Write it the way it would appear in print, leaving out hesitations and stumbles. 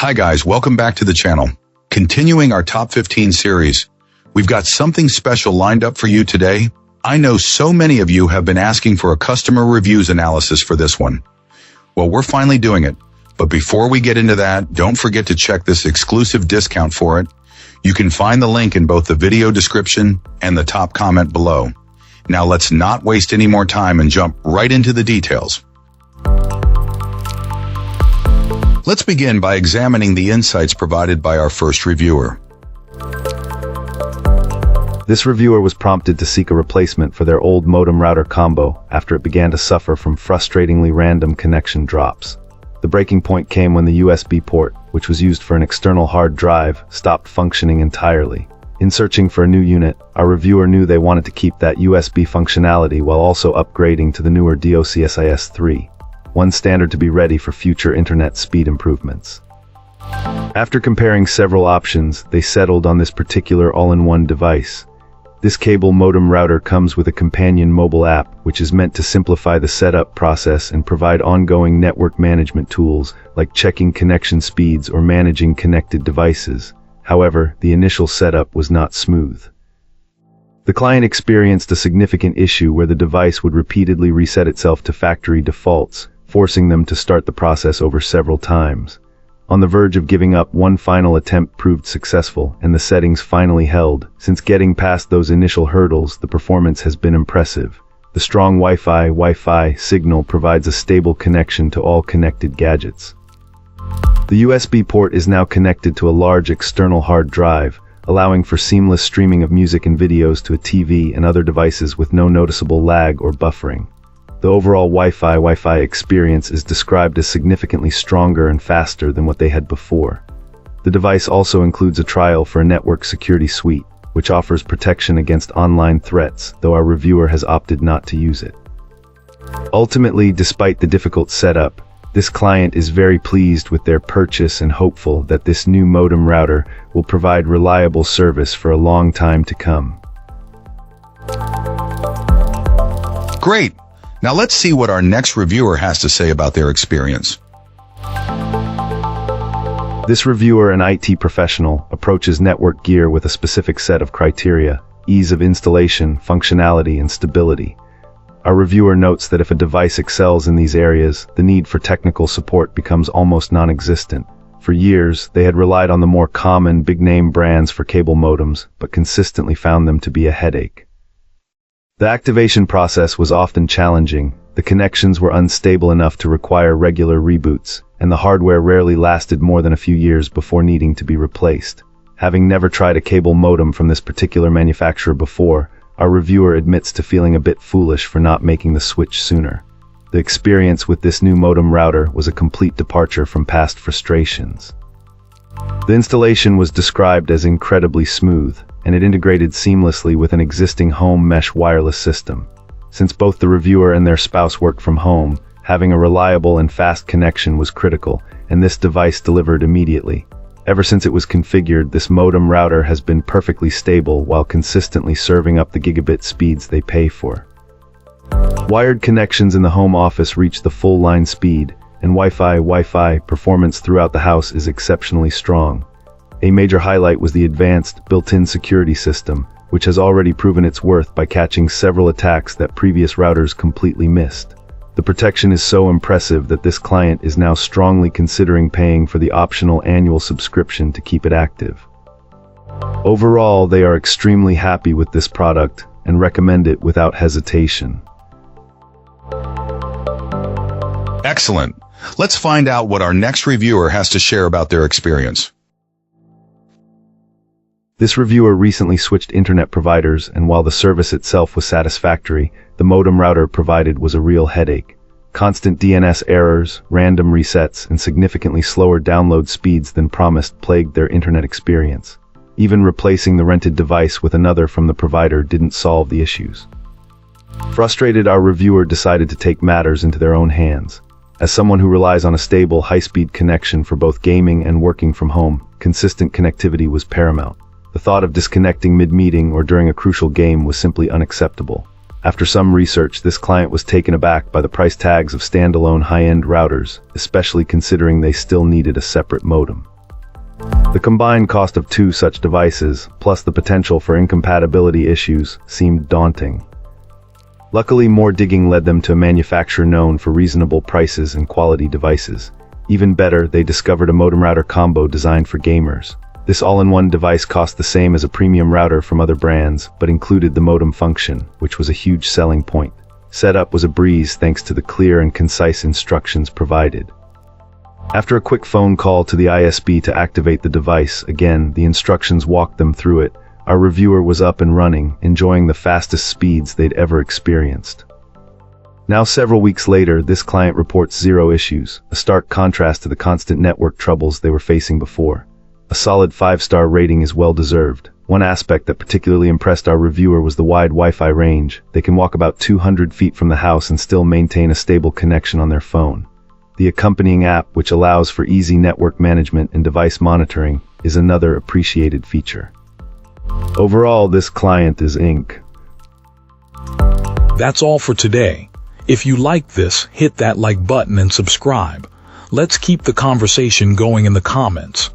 Hi guys, welcome back to the channel. Continuing our top 15 series, we've got something special lined up for you today. I know so many of you have been asking for a customer reviews analysis for this one. Well, we're finally doing it. But before we get into that, don't forget to check this exclusive discount for it. You can find the link in both the video description and the top comment below. Now let's not waste any more time and jump right into the details. Let's begin by examining the insights provided by our first reviewer. This reviewer was prompted to seek a replacement for their old modem router combo after it began to suffer from frustratingly random connection drops. The breaking point came when the USB port, which was used for an external hard drive, stopped functioning entirely. In searching for a new unit, our reviewer knew they wanted to keep that USB functionality while also upgrading to the newer DOCSIS 3, one standard to be ready for future internet speed improvements. After comparing several options, they settled on this particular all-in-one device. This cable modem router comes with a companion mobile app, which is meant to simplify the setup process and provide ongoing network management tools, like checking connection speeds or managing connected devices. However, the initial setup was not smooth. The client experienced a significant issue where the device would repeatedly reset itself to factory defaults, forcing them to start the process over several times. On the verge of giving up, one final attempt proved successful, and the settings finally held. Since getting past those initial hurdles, the performance has been impressive. The strong Wi-Fi signal provides a stable connection to all connected gadgets. The USB port is now connected to a large external hard drive, allowing for seamless streaming of music and videos to a TV and other devices with no noticeable lag or buffering. The overall Wi-Fi experience is described as significantly stronger and faster than what they had before. The device also includes a trial for a network security suite, which offers protection against online threats, though our reviewer has opted not to use it. Ultimately, despite the difficult setup, this client is very pleased with their purchase and hopeful that this new modem router will provide reliable service for a long time to come. Great! Now let's see what our next reviewer has to say about their experience. This reviewer, an IT professional, approaches network gear with a specific set of criteria: ease of installation, functionality, and stability. Our reviewer notes that if a device excels in these areas, the need for technical support becomes almost non-existent. For years, they had relied on the more common, big-name brands for cable modems, but consistently found them to be a headache. The activation process was often challenging, the connections were unstable enough to require regular reboots, and the hardware rarely lasted more than a few years before needing to be replaced. Having never tried a cable modem from this particular manufacturer before, our reviewer admits to feeling a bit foolish for not making the switch sooner. The experience with this new modem router was a complete departure from past frustrations. The installation was described as incredibly smooth, and it integrated seamlessly with an existing home mesh wireless system. Since both the reviewer and their spouse worked from home, having a reliable and fast connection was critical, and this device delivered immediately. Ever since it was configured, this modem router has been perfectly stable while consistently serving up the gigabit speeds they pay for. Wired connections in the home office reach the full line speed, and Wi-Fi performance throughout the house is exceptionally strong. A major highlight was the advanced, built-in security system, which has already proven its worth by catching several attacks that previous routers completely missed. The protection is so impressive that this client is now strongly considering paying for the optional annual subscription to keep it active. Overall, they are extremely happy with this product and recommend it without hesitation. Excellent! Let's find out what our next reviewer has to share about their experience. This reviewer recently switched internet providers, and while the service itself was satisfactory, the modem router provided was a real headache. Constant DNS errors, random resets, and significantly slower download speeds than promised plagued their internet experience. Even replacing the rented device with another from the provider didn't solve the issues. Frustrated, our reviewer decided to take matters into their own hands. As someone who relies on a stable, high-speed connection for both gaming and working from home, consistent connectivity was paramount. The thought of disconnecting mid-meeting or during a crucial game was simply unacceptable. After some research, this client was taken aback by the price tags of standalone high-end routers, especially considering they still needed a separate modem. The combined cost of 2 such devices, plus the potential for incompatibility issues, seemed daunting. Luckily, more digging led them to a manufacturer known for reasonable prices and quality devices. Even better, they discovered a modem router combo designed for gamers. This all-in-one device cost the same as a premium router from other brands, but included the modem function, which was a huge selling point. Setup was a breeze thanks to the clear and concise instructions provided. After a quick phone call to the ISP to activate the device, again, the instructions walked them through it. Our reviewer was up and running, enjoying the fastest speeds they'd ever experienced. Now, several weeks later, this client reports 0 issues, a stark contrast to the constant network troubles they were facing before. A solid 5-star rating is well-deserved. One aspect that particularly impressed our reviewer was the wide Wi-Fi range. They can walk about 200 feet from the house and still maintain a stable connection on their phone. The accompanying app, which allows for easy network management and device monitoring, is another appreciated feature. Overall, this client is Inc. That's all for today. If you like this, hit that like button and subscribe. Let's keep the conversation going in the comments.